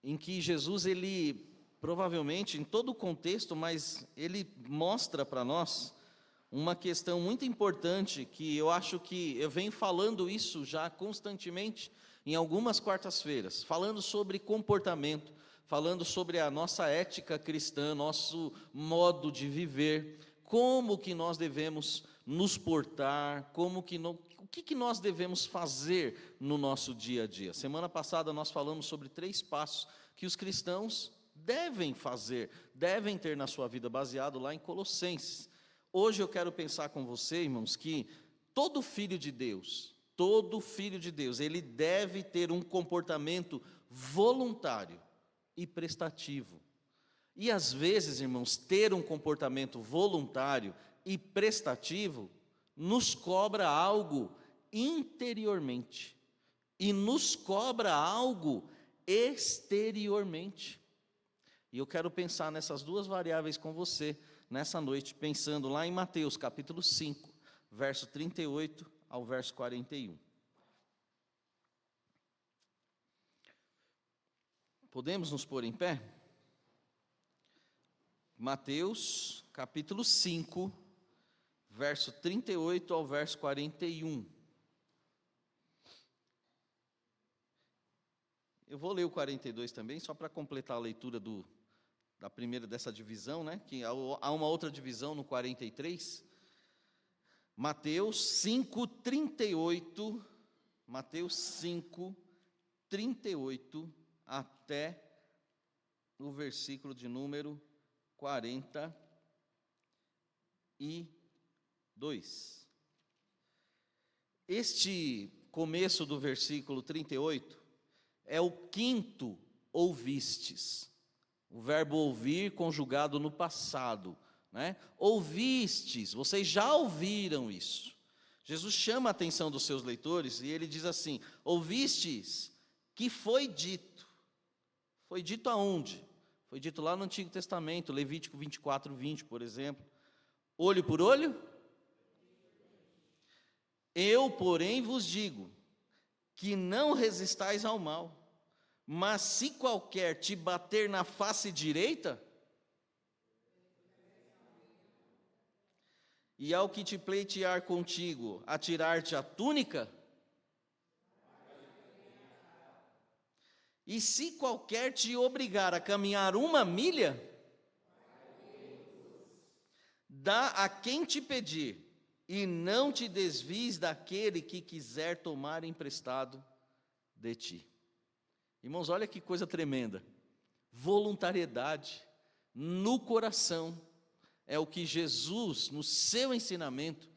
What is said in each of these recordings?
em que Jesus, ele provavelmente, em todo o contexto, mas ele mostra para nós uma questão muito importante, que eu acho que eu venho falando isso já constantemente em algumas quartas-feiras, falando sobre comportamento, falando sobre a nossa ética cristã, nosso modo de viver, como que nós devemos nos portar, o que nós devemos fazer no nosso dia a dia. Semana passada nós falamos sobre 3 passos que os cristãos devem fazer, devem ter na sua vida, baseado lá em Colossenses. Hoje eu quero pensar com você, irmãos, que todo filho de Deus, ele deve ter um comportamento voluntário e prestativo. E às vezes, irmãos, ter um comportamento voluntário e prestativo nos cobra algo interiormente e nos cobra algo exteriormente. E eu quero pensar nessas 2 variáveis com você nessa noite, pensando lá em Mateus capítulo 5, verso 38 ao verso 41. Podemos nos pôr em pé? Mateus capítulo 5, verso 38 ao verso 41. Eu vou ler o 42 também, só para completar a leitura da primeira dessa divisão, né? Que há uma outra divisão no 43. Mateus 5, 38. Mateus 5, 38 até o versículo de número 42. Este começo do versículo 38 é o quinto ouvistes. O verbo ouvir conjugado no passado, né? Ouvistes, vocês já ouviram isso. Jesus chama a atenção dos seus leitores e ele diz assim: ouvistes que foi dito. Foi dito aonde? Foi dito lá no Antigo Testamento, Levítico 24, 20, por exemplo. Olho por olho? Eu, porém, vos digo que não resistais ao mal, mas se qualquer te bater na face direita, e ao que te pleitear contigo, atirar-te a túnica, e se qualquer te obrigar a caminhar 1 milha, dá a quem te pedir, e não te desvies daquele que quiser tomar emprestado de ti. Irmãos, olha que coisa tremenda. Voluntariedade no coração é o que Jesus, no seu ensinamento,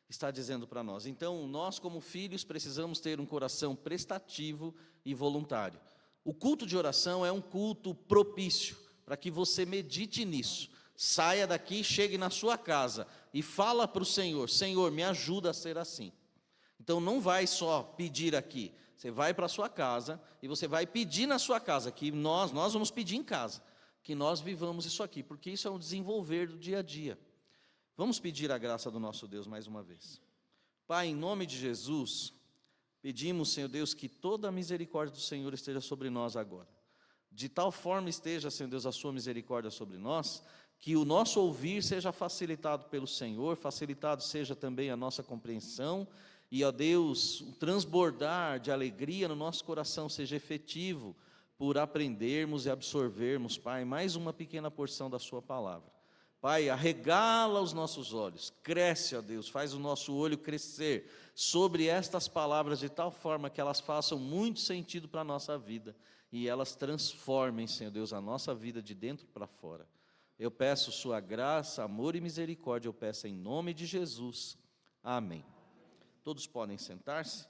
está dizendo para nós. Então, nós como filhos precisamos ter um coração prestativo e voluntário. O culto de oração é um culto propício para que você medite nisso. Saia daqui, chegue na sua casa e fala para o Senhor: Senhor, me ajuda a ser assim. Então não vai só pedir aqui, você vai para a sua casa e você vai pedir na sua casa, que nós vamos pedir em casa, que nós vivamos isso aqui, porque isso é um desenvolver do dia a dia. Vamos pedir a graça do nosso Deus mais uma vez. Pai, em nome de Jesus, pedimos, Senhor Deus, que toda a misericórdia do Senhor esteja sobre nós agora. De tal forma esteja, Senhor Deus, a sua misericórdia sobre nós, que o nosso ouvir seja facilitado pelo Senhor, facilitado seja também a nossa compreensão, e, ó Deus, o transbordar de alegria no nosso coração seja efetivo, por aprendermos e absorvermos, Pai, mais uma pequena porção da sua palavra. Pai, arregala os nossos olhos, cresce, ó Deus, faz o nosso olho crescer sobre estas palavras de tal forma que elas façam muito sentido para a nossa vida, e elas transformem, Senhor Deus, a nossa vida de dentro para fora. Eu peço sua graça, amor e misericórdia, eu peço em nome de Jesus. Amém. Todos podem sentar-se.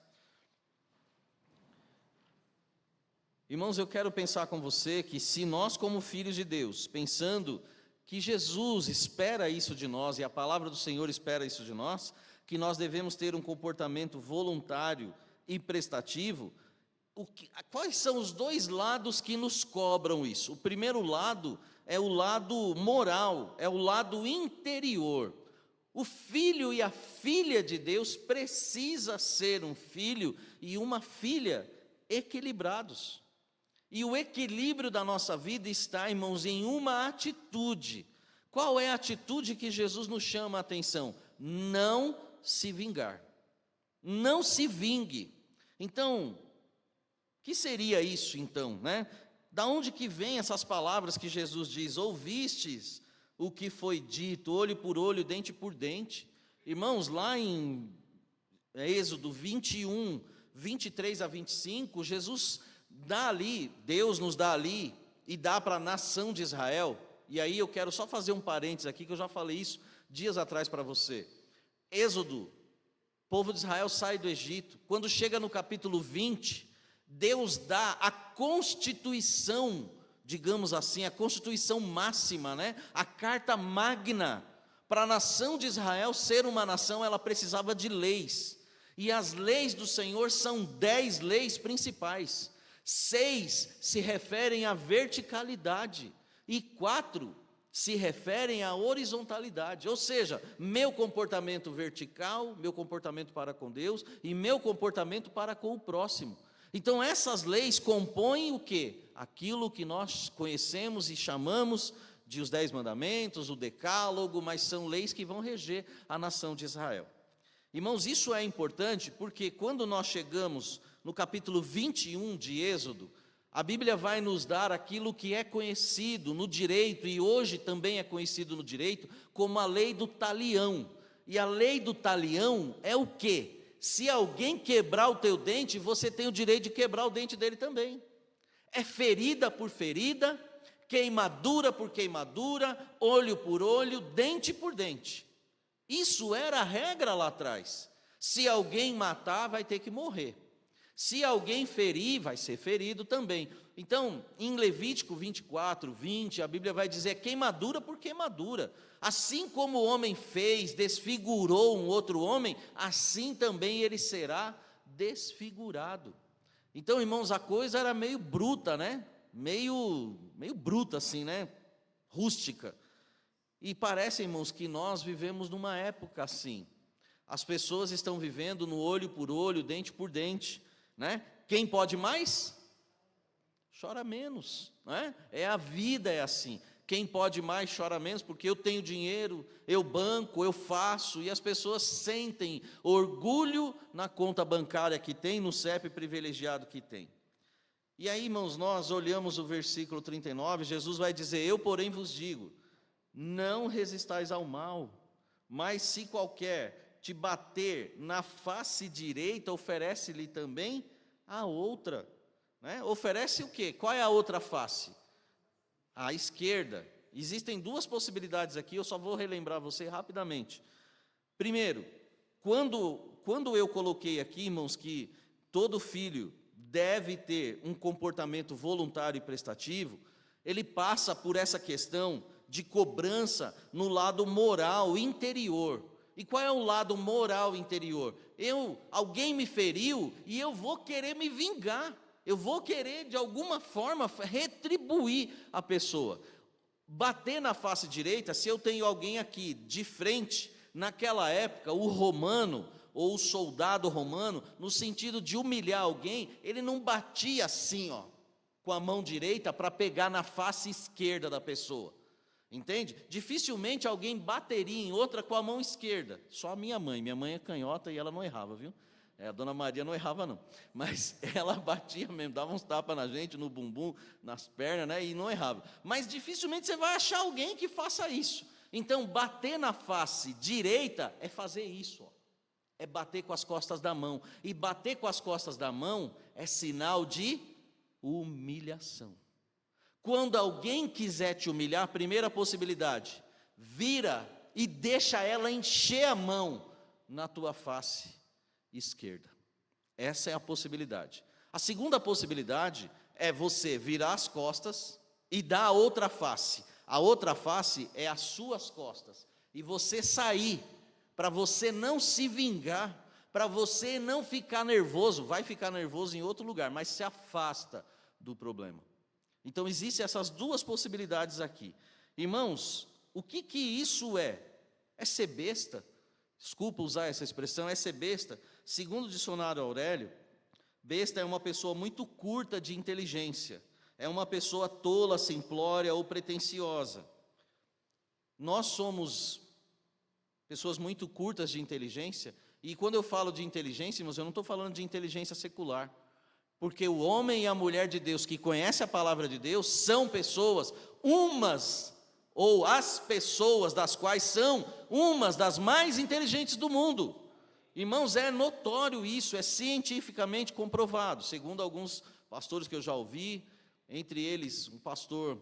Irmãos, eu quero pensar com você que se nós como filhos de Deus, pensando que Jesus espera isso de nós, e a palavra do Senhor espera isso de nós, que nós devemos ter um comportamento voluntário e prestativo, quais são os 2 lados que nos cobram isso? O primeiro lado é o lado moral, é o lado interior. O filho e a filha de Deus precisa ser um filho e uma filha equilibrados. E o equilíbrio da nossa vida está, irmãos, em uma atitude. Qual é a atitude que Jesus nos chama a atenção? Não se vingar. Não se vingue. Então, o que seria isso então, né? Da onde que vem essas palavras que Jesus diz? Ouvistes o que foi dito, olho por olho, dente por dente. Irmãos, lá em Êxodo 21, 23 a 25, Jesus dá ali, Deus nos dá ali, e dá para a nação de Israel. E aí eu quero só fazer um parênteses aqui, que eu já falei isso dias atrás para você. Êxodo, o povo de Israel sai do Egito. Quando chega no capítulo 20, Deus dá a constituição, digamos assim, a constituição máxima, né? A carta magna. Para a nação de Israel ser uma nação, ela precisava de leis. E as leis do Senhor são 10 leis principais. 6 se referem à verticalidade e 4 se referem à horizontalidade, ou seja, meu comportamento vertical, meu comportamento para com Deus e meu comportamento para com o próximo. Então essas leis compõem o quê? Aquilo que nós conhecemos e chamamos de os 10 mandamentos, o decálogo, mas são leis que vão reger a nação de Israel. Irmãos, isso é importante porque quando nós chegamos no capítulo 21 de Êxodo, a Bíblia vai nos dar aquilo que é conhecido no direito, e hoje também é conhecido no direito, como a lei do talião. E a lei do talião é o quê? Se alguém quebrar o teu dente, você tem o direito de quebrar o dente dele também. É ferida por ferida, queimadura por queimadura, olho por olho, dente por dente. Isso era a regra lá atrás. Se alguém matar, vai ter que morrer. Se alguém ferir, vai ser ferido também. Então, em Levítico 24, 20, a Bíblia vai dizer queimadura por queimadura. Assim como o homem fez, desfigurou um outro homem, assim também ele será desfigurado. Então, irmãos, a coisa era meio bruta, né? Meio bruta assim, né? Rústica. E parece, irmãos, que nós vivemos numa época assim. As pessoas estão vivendo no olho por olho, dente por dente, né? Quem pode mais? Chora menos, né? A vida é assim. Quem pode mais chora menos, porque eu tenho dinheiro, eu banco, eu faço, e as pessoas sentem orgulho na conta bancária que tem, no CEP privilegiado que tem. E aí, irmãos, nós olhamos o versículo 39, Jesus vai dizer: eu, porém, vos digo, não resistais ao mal, mas se qualquer te bater na face direita, oferece-lhe também a outra, né? Oferece o quê? Qual é a outra face? A esquerda. Existem duas possibilidades aqui, eu só vou relembrar você rapidamente. Primeiro, quando eu coloquei aqui, irmãos, que todo filho deve ter um comportamento voluntário e prestativo, ele passa por essa questão de cobrança no lado moral interior. E qual é o lado moral interior? Alguém me feriu e eu vou querer me vingar. Eu vou querer, de alguma forma, retribuir a pessoa. Bater na face direita, se eu tenho alguém aqui de frente, naquela época, o romano, ou o soldado romano, no sentido de humilhar alguém, ele não batia assim, ó, com a mão direita para pegar na face esquerda da pessoa. Entende? Dificilmente alguém bateria em outra com a mão esquerda. Só a minha mãe é canhota e ela não errava, viu? A dona Maria não errava não, mas ela batia mesmo, dava uns tapas na gente, no bumbum, nas pernas, né, e não errava. Mas dificilmente você vai achar alguém que faça isso. Então, bater na face direita é fazer isso, ó. É bater com as costas da mão. E bater com as costas da mão é sinal de humilhação. Quando alguém quiser te humilhar, a primeira possibilidade, vira e deixa ela encher a mão na tua face esquerda. Essa é a possibilidade. A segunda possibilidade é você virar as costas e dar a outra face. A outra face é as suas costas. E você sair, para você não se vingar, para você não ficar nervoso. Vai ficar nervoso em outro lugar, mas se afasta do problema. Então existem essas duas possibilidades aqui. Irmãos, o que isso é? É ser besta? Desculpa usar essa expressão, é ser besta. Segundo o dicionário Aurélio, besta é uma pessoa muito curta de inteligência, é uma pessoa tola, simplória ou pretensiosa. Nós somos pessoas muito curtas de inteligência, e quando eu falo de inteligência, irmãos, eu não estou falando de inteligência secular, porque o homem e a mulher de Deus que conhecem a palavra de Deus são pessoas, ou as pessoas das quais são umas das mais inteligentes do mundo. Irmãos, é notório isso, é cientificamente comprovado, segundo alguns pastores que eu já ouvi, entre eles um pastor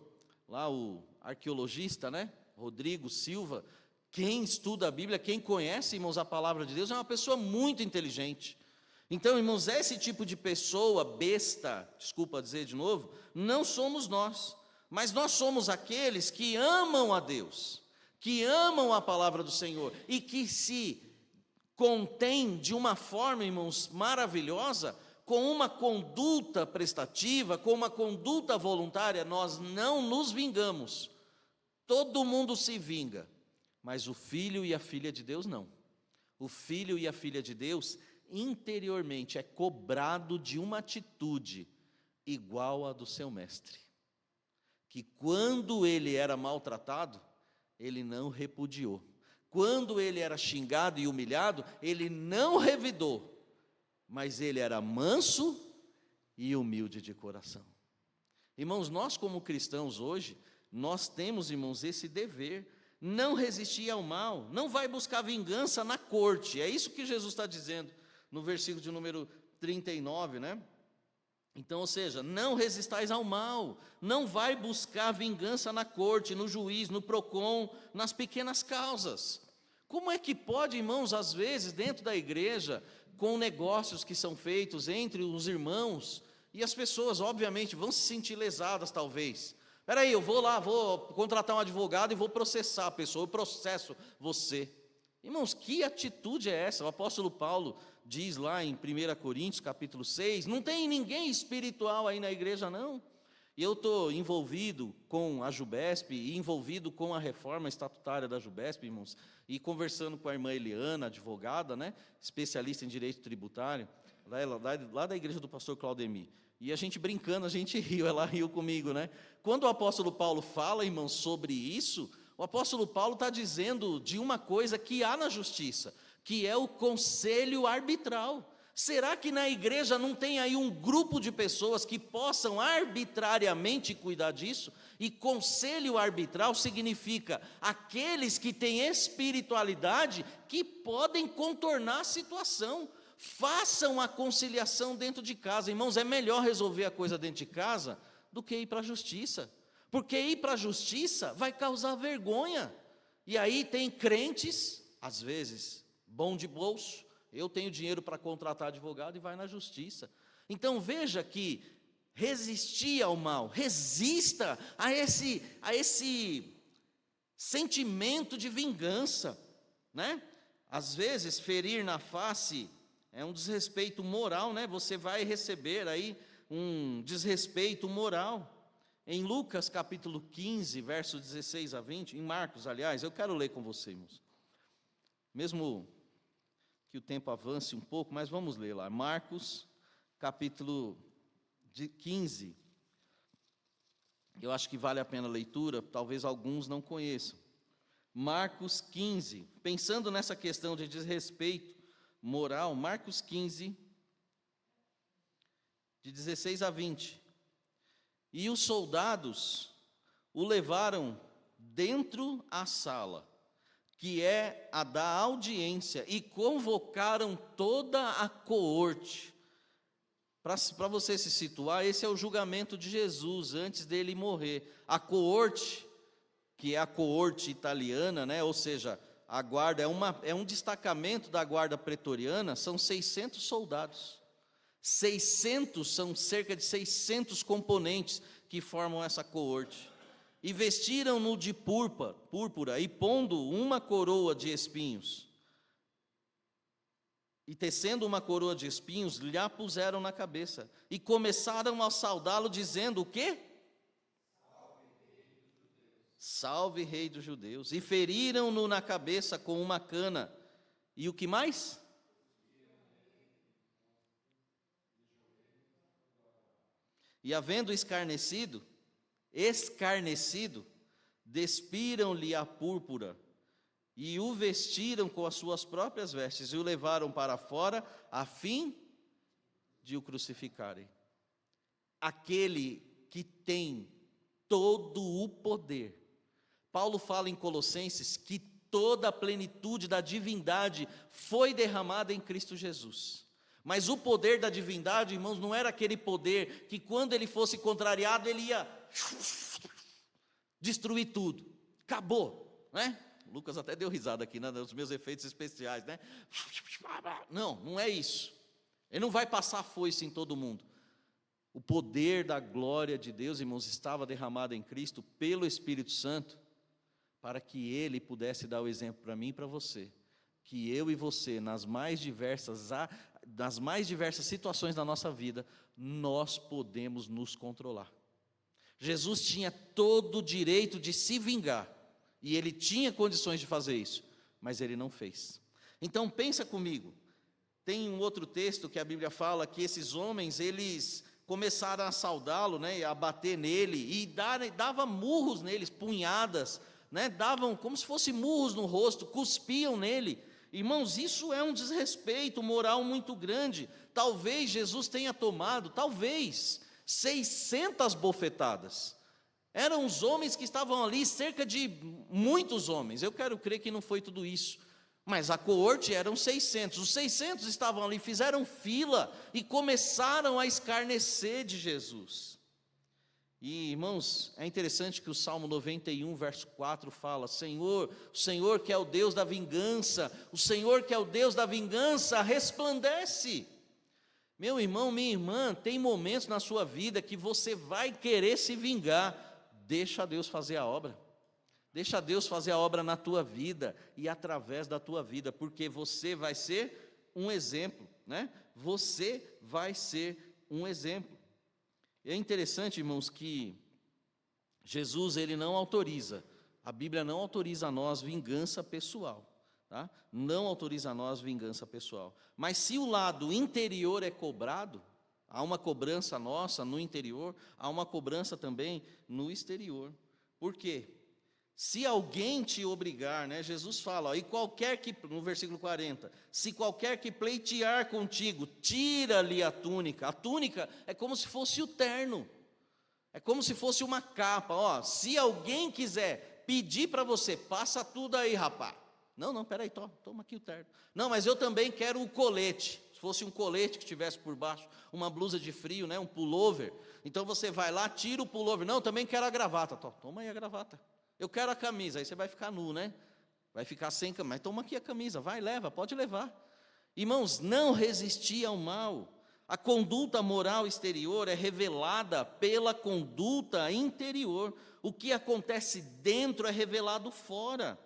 lá, o arqueologista, né, Rodrigo Silva. Quem estuda a Bíblia, quem conhece, irmãos, a palavra de Deus, é uma pessoa muito inteligente. Então, irmãos, esse tipo de pessoa besta, desculpa dizer de novo, não somos nós, mas nós somos aqueles que amam a Deus, que amam a palavra do Senhor e que se contém de uma forma, irmãos, maravilhosa, com uma conduta prestativa, com uma conduta voluntária. Nós não nos vingamos. Todo mundo se vinga, mas o filho e a filha de Deus não. O filho e a filha de Deus interiormente é cobrado de uma atitude igual à do seu mestre, que quando ele era maltratado, ele não repudiou. Quando ele era xingado e humilhado, ele não revidou, mas ele era manso e humilde de coração. Irmãos, nós como cristãos hoje, nós temos, irmãos, esse dever, não resistir ao mal, não vai buscar vingança na corte, é isso que Jesus está dizendo, no versículo de número 39, né? Então, ou seja, não resistais ao mal, não vai buscar vingança na corte, no juiz, no PROCON, nas pequenas causas. Como é que pode, irmãos, às vezes, dentro da igreja, com negócios que são feitos entre os irmãos, e as pessoas, obviamente, vão se sentir lesadas, talvez. Espera aí, eu vou lá, vou contratar um advogado e vou processar a pessoa, eu processo você. Irmãos, que atitude é essa? O apóstolo Paulo diz lá em 1 Coríntios, capítulo 6, não tem ninguém espiritual aí na igreja, não. E eu estou envolvido com a JUBESP, e envolvido com a reforma estatutária da JUBESP, irmãos, e conversando com a irmã Eliana, advogada, né, especialista em direito tributário, lá da igreja do pastor Claudemir. E a gente brincando, a gente riu, ela riu comigo, né? Quando o apóstolo Paulo fala, irmãos, sobre isso, o apóstolo Paulo está dizendo de uma coisa que há na justiça, que é o conselho arbitral. Será que na igreja não tem aí um grupo de pessoas que possam arbitrariamente cuidar disso? E conselho arbitral significa aqueles que têm espiritualidade que podem contornar a situação. Façam a conciliação dentro de casa. Irmãos, é melhor resolver a coisa dentro de casa do que ir para a justiça. Porque ir para a justiça vai causar vergonha. E aí tem crentes, às vezes, bom de bolso, eu tenho dinheiro para contratar advogado e vai na justiça. Então veja que resistir ao mal, resista a esse sentimento de vingança, né? Às vezes ferir na face é um desrespeito moral, né? Você vai receber aí um desrespeito moral. Em Lucas capítulo 15, versos 16 a 20, em Marcos, aliás, eu quero ler com vocês, irmãos. Mesmo que o tempo avance um pouco, mas vamos ler lá. Marcos, capítulo 15. Eu acho que vale a pena a leitura, talvez alguns não conheçam. Marcos 15, pensando nessa questão de desrespeito moral, Marcos 15, de 16 a 20. E os soldados o levaram dentro à sala, que é a da audiência, e convocaram toda a coorte. Para você se situar, esse é o julgamento de Jesus, antes dele morrer. A coorte, que é a coorte italiana, né? Ou seja, a guarda é um destacamento da guarda pretoriana, são 600 soldados. 600, são cerca de 600 componentes que formam essa coorte. E vestiram-no de púrpura, e pondo uma coroa de espinhos, e tecendo uma coroa de espinhos, lhe a puseram na cabeça, e começaram a saudá-lo, dizendo o quê? Salve, Rei dos Judeus. E feriram-no na cabeça com uma cana, e o que mais? E havendo escarnecido, despiram-lhe a púrpura, e o vestiram com as suas próprias vestes, e o levaram para fora, a fim de o crucificarem. Aquele que tem todo o poder. Paulo fala em Colossenses que toda a plenitude da divindade foi derramada em Cristo Jesus. Mas o poder da divindade, irmãos, não era aquele poder que quando ele fosse contrariado, ele ia destruir tudo. Acabou, né? O Lucas até deu risada aqui, né, nos meus efeitos especiais, né? Não, não é isso. Ele não vai passar foice em todo mundo. O poder da glória de Deus, irmãos, estava derramado em Cristo pelo Espírito Santo, para que Ele pudesse dar o exemplo para mim e para você, que eu e você, nas mais diversas situações da nossa vida, nós podemos nos controlar. Jesus tinha todo o direito de se vingar, e Ele tinha condições de fazer isso, mas Ele não fez. Então pensa comigo, tem um outro texto que a Bíblia fala que esses homens, eles começaram a saudá-lo, né, a bater nele, e davam murros neles, punhadas, né, davam como se fossem murros no rosto, cuspiam nele. Irmãos, isso é um desrespeito moral muito grande. Talvez Jesus tenha tomado, 600 bofetadas. Eram os homens que estavam ali, cerca de muitos homens. Eu quero crer que não foi tudo isso, mas a coorte eram 600. Os 600 estavam ali, fizeram fila e começaram a escarnecer de Jesus. E, irmãos, é interessante que o Salmo 91, verso 4 fala: Senhor, o Senhor que é o Deus da vingança, o Senhor que é o Deus da vingança, resplandece. Meu irmão, minha irmã, tem momentos na sua vida que você vai querer se vingar. Deixa Deus fazer a obra. Deixa Deus fazer a obra na tua vida e através da tua vida, porque você vai ser um exemplo, né? Você vai ser um exemplo. É interessante, irmãos, que Jesus, Ele não autoriza, a Bíblia não autoriza a nós vingança pessoal, tá? Não autoriza a nós vingança pessoal. Mas se o lado interior é cobrado, há uma cobrança nossa no interior, há uma cobrança também no exterior. Por quê? Se alguém te obrigar, né, Jesus fala, ó, e qualquer que, no versículo 40, se qualquer que pleitear contigo, tira-lhe a túnica é como se fosse o terno, é como se fosse uma capa, ó, se alguém quiser pedir para você, passa tudo aí, rapaz, não, peraí, toma aqui o terno, não, mas eu também quero o colete, se fosse um colete que tivesse por baixo, uma blusa de frio, né, um pullover, então você vai lá, tira o pullover, não, também quero a gravata, toma aí a gravata. Eu quero a camisa, aí você vai ficar nu, né? Vai ficar sem camisa, mas toma aqui a camisa, vai, leva, pode levar. Irmãos, não resistir ao mal. A conduta moral exterior é revelada pela conduta interior. O que acontece dentro é revelado fora.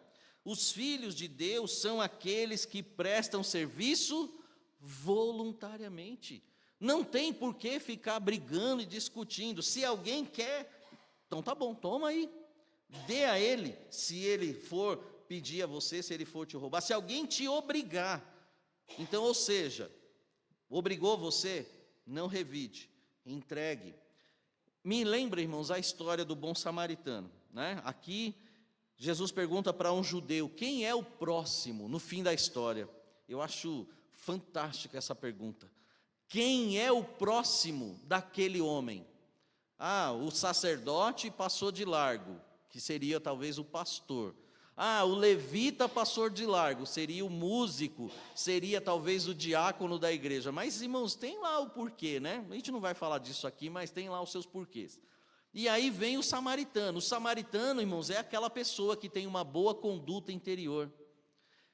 Os filhos de Deus são aqueles que prestam serviço voluntariamente. Não tem por que ficar brigando e discutindo. Se alguém quer, então tá bom, toma aí. Dê a ele, se ele for pedir a você, se ele for te roubar. Se alguém te obrigar, então, ou seja, obrigou você, não revide, entregue. Me lembra, irmãos, a história do bom samaritano, né? Aqui, Jesus pergunta para um judeu, quem é o próximo no fim da história? Eu acho fantástica essa pergunta. Quem é o próximo daquele homem? O sacerdote passou de largo, que seria talvez o pastor. O levita passou de largo, seria o músico, seria talvez o diácono da igreja. Mas, irmãos, tem lá o porquê, né? A gente não vai falar disso aqui, mas tem lá os seus porquês. E aí vem o samaritano. O samaritano, irmãos, é aquela pessoa que tem uma boa conduta interior.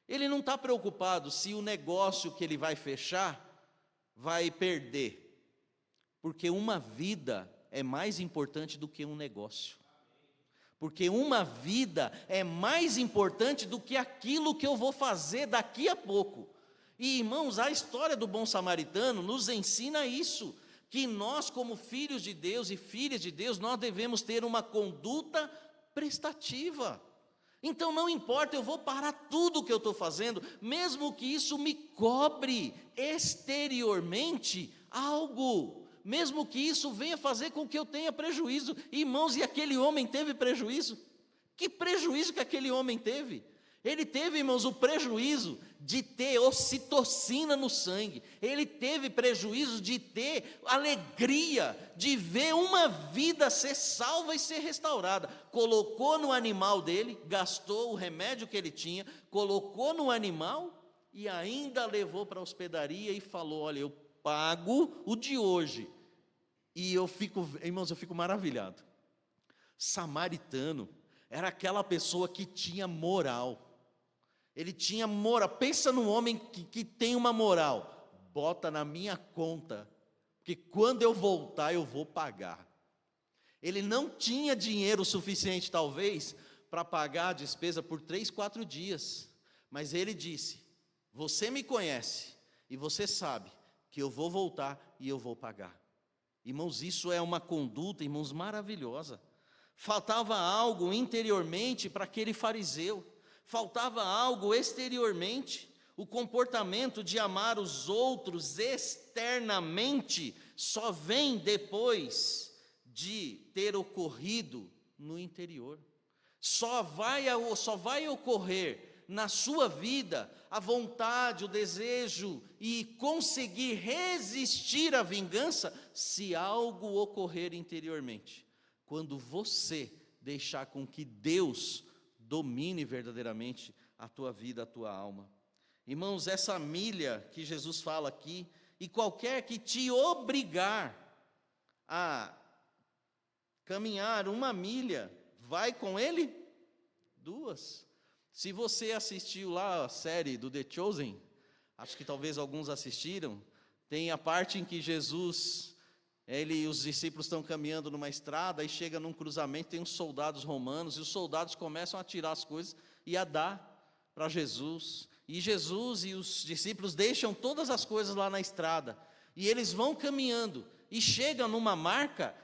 Ele não está preocupado se o negócio que ele vai fechar vai perder, porque uma vida é mais importante do que um negócio. Porque uma vida é mais importante do que aquilo que eu vou fazer daqui a pouco. E, irmãos, a história do bom samaritano nos ensina isso, que nós, como filhos de Deus e filhas de Deus, nós devemos ter uma conduta prestativa. Então não importa, eu vou parar tudo o que eu estou fazendo, mesmo que isso me cobre exteriormente algo. mesmo que isso venha fazer com que eu tenha prejuízo. Irmãos, e aquele homem teve prejuízo? Que prejuízo que aquele homem teve? Ele teve, irmãos, o prejuízo de ter ocitocina no sangue. Ele teve prejuízo de ter alegria de ver uma vida ser salva e ser restaurada. Colocou no animal dele, gastou o remédio que ele tinha, colocou no animal e ainda levou para a hospedaria e falou: olha, eu pago o de hoje. E eu fico, irmãos, eu fico maravilhado. Samaritano era aquela pessoa que tinha moral. Ele tinha moral. Pensa num homem que tem uma moral. Bota na minha conta, porque quando eu voltar eu vou pagar. Ele não tinha dinheiro suficiente, talvez, para pagar a despesa por 3, 4 dias. Mas ele disse: você me conhece e você sabe que eu vou voltar e eu vou pagar. Irmãos, isso é uma conduta, irmãos, maravilhosa. Faltava algo interiormente para aquele fariseu. Faltava algo exteriormente. O comportamento de amar os outros externamente só vem depois de ter ocorrido no interior. Só vai ocorrer na sua vida a vontade, o desejo e conseguir resistir à vingança se algo ocorrer interiormente. Quando você deixar com que Deus domine verdadeiramente a tua vida, a tua alma. Irmãos, essa milha que Jesus fala aqui, e qualquer que te obrigar a caminhar 1 milha, vai com ele 2. Se você assistiu lá a série do The Chosen, acho que talvez alguns assistiram, tem a parte em que Jesus, ele e os discípulos estão caminhando numa estrada, e chega num cruzamento, tem uns soldados romanos, e os soldados começam a tirar as coisas e a dar para Jesus. E Jesus e os discípulos deixam todas as coisas lá na estrada, e eles vão caminhando, e chegam numa marca,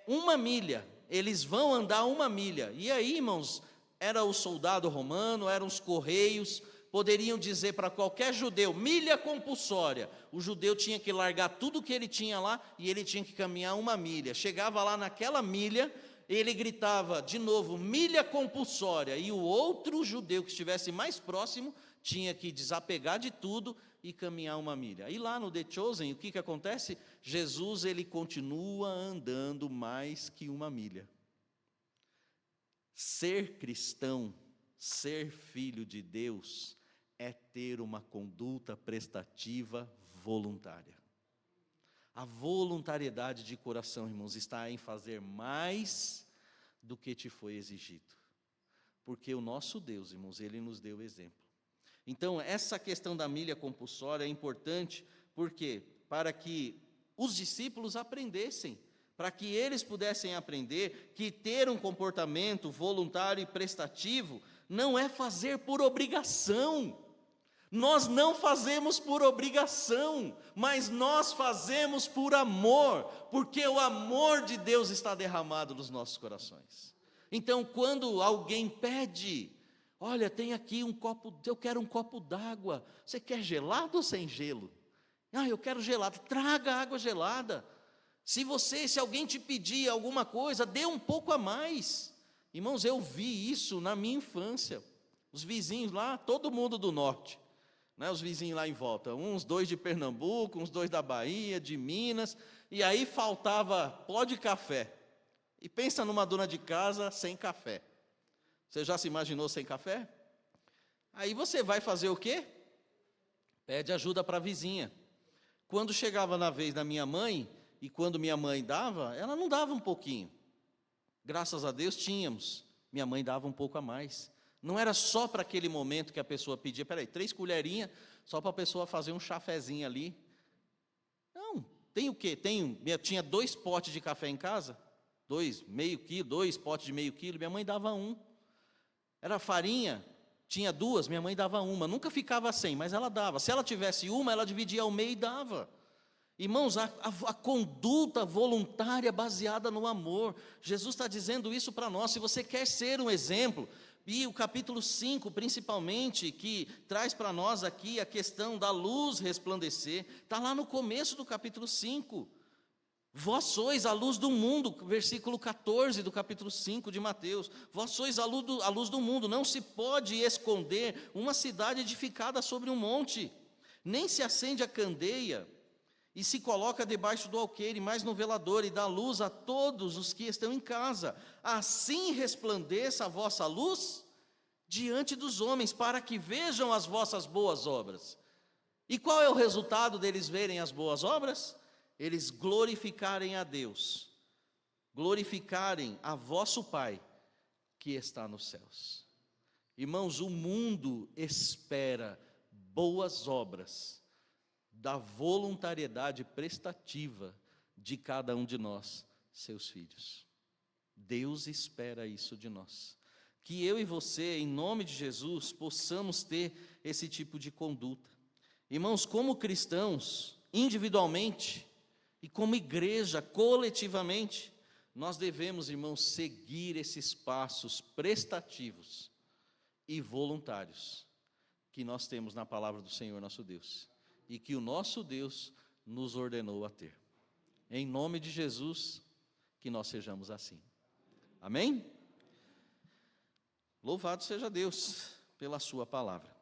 1 milha, eles vão andar 1 milha, e aí, irmãos, era o soldado romano, eram os correios, poderiam dizer para qualquer judeu: milha compulsória. O judeu tinha que largar tudo que ele tinha lá e ele tinha que caminhar 1 milha. Chegava lá naquela milha, ele gritava de novo: milha compulsória. E o outro judeu que estivesse mais próximo tinha que desapegar de tudo e caminhar 1 milha. E lá no The Chosen, o que acontece? Jesus, ele continua andando mais que 1 milha. Ser cristão, ser filho de Deus, é ter uma conduta prestativa voluntária. A voluntariedade de coração, irmãos, está em fazer mais do que te foi exigido. Porque o nosso Deus, irmãos, Ele nos deu exemplo. Então, essa questão da milha compulsória é importante, porque para que os discípulos aprendessem, para que eles pudessem aprender que ter um comportamento voluntário e prestativo não é fazer por obrigação. Nós não fazemos por obrigação, mas nós fazemos por amor, porque o amor de Deus está derramado nos nossos corações. Então, quando alguém pede: olha, tem aqui um copo, eu quero um copo d'água, você quer gelado ou sem gelo? Eu quero gelado, traga água gelada. Se alguém te pedir alguma coisa, dê um pouco a mais. Irmãos, eu vi isso na minha infância. Os vizinhos lá, todo mundo do norte, né, os vizinhos lá em volta, uns 2 de Pernambuco, uns 2 da Bahia, de Minas, e aí faltava pó de café. E pensa numa dona de casa sem café. Você já se imaginou sem café? Aí você vai fazer o quê? Pede ajuda para a vizinha. Quando chegava na vez da minha mãe, e quando minha mãe dava, ela não dava um pouquinho. Graças a Deus tínhamos. Minha mãe dava um pouco a mais. Não era só para aquele momento que a pessoa pedia: 3 colherinhas, só para a pessoa fazer um chafezinho ali. Não, tem o quê? Tinha 2 potes de café em casa, 2 potes de meio quilo, minha mãe dava 1. Era farinha, tinha 2, minha mãe dava 1. Nunca ficava sem, mas ela dava. Se ela tivesse 1, ela dividia ao meio e dava. Irmãos, a conduta voluntária baseada no amor. Jesus está dizendo isso para nós. Se você quer ser um exemplo, e o capítulo 5, principalmente, que traz para nós aqui a questão da luz resplandecer, está lá no começo do capítulo 5. Vós sois a luz do mundo, versículo 14 do capítulo 5 de Mateus. Vós sois a luz do mundo. Não se pode esconder uma cidade edificada sobre um monte, nem se acende a candeia e se coloca debaixo do alqueire, mas no velador, e dá luz a todos os que estão em casa. Assim resplandeça a vossa luz diante dos homens, para que vejam as vossas boas obras. E qual é o resultado deles verem as boas obras? Eles glorificarem a Deus, glorificarem a vosso Pai, que está nos céus. Irmãos, o mundo espera boas obras, da voluntariedade prestativa de cada um de nós, seus filhos. Deus espera isso de nós. Que eu e você, em nome de Jesus, possamos ter esse tipo de conduta. Irmãos, como cristãos, individualmente, e como igreja, coletivamente, nós devemos, irmãos, seguir esses passos prestativos e voluntários que nós temos na palavra do Senhor nosso Deus, e que o nosso Deus nos ordenou a ter. Em nome de Jesus, que nós sejamos assim. Amém? Louvado seja Deus pela sua palavra.